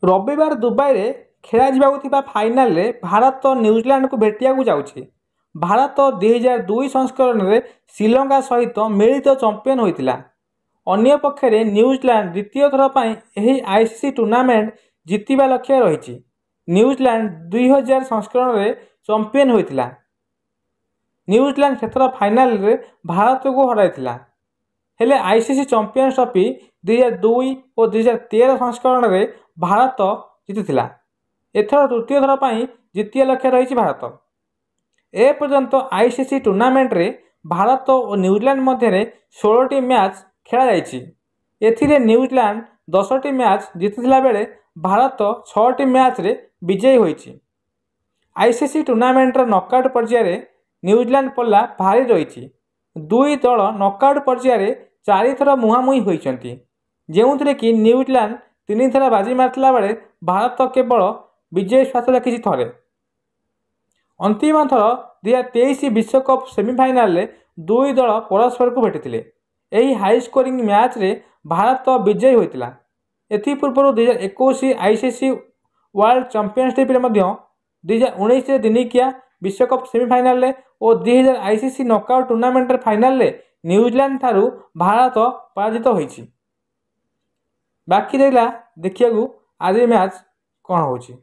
रविवार दुबई रे खेला फाइनाल रे भारत न्यूजीलैंड को भेटिया जाउछि। भारत 2002 संस्करण में श्रीलंका सहित मिलित चंपियन होइतिला। अन्य पक्षरे न्यूजीलैंड द्वितीय थर पर यह आईसीसी टूर्नामेंट जितिबा लक्ष्य रही। न्यूजीलैंड 2000 संस्करण में चंपियन होइतिला। न्यूजीलैंड क्षेत्र फाइनाल रे भारत को हराइतिला। हेले आईसीसी चंपियंस ट्रॉफी 2002 और 2013 संस्करण में भारत जीतिथिला। एथर तृतीय थर पर जितिया लक्ष्य रही भारत। ए पर्यंत आईसीसी टूर्नामेंट रे भारत और न्यूजीलैंड मध्य 16टी मैच खेला जाइछि। एथिरे न्यूजीलैंड 10टी मैच जीतिथिला बेले भारत 6टी मैच रे विजयी होइछि। आईसीसी टूर्नामेंट नॉकआउट पर्याय न्यूजीलैंड पल्ला भारी रही। दुई दल नॉकआउट पर्याय 4 थर मुहांमुही होइछन्ति, जेउथिरे कि न्यूजीलैंड 3 थर बाजी मारथिला बेले भारत केवल विजय श्वास रखिछि थरे। अंतिम थर 2023 विश्वकप सेमिफाइनाल रे दुई दल परस्पर को भेटिथिले। एही हाई स्कोरिंग मैच रे भारत विजयी होइतिला। एथि पूर्व 2021 आईसीसी वर्ल्ड चैंपियनशिप रे मध्य 2019 रे दिनिकिया विश्वकप सेमिफाइनाल रे और 2000 आईसीसी नॉकआउट टूर्नामेंट रे फाइनाल रे न्यूजीलैंड थारू भारत पराजित होइछि। बाकी रहिला देखियागु आज मैच कौन होछि।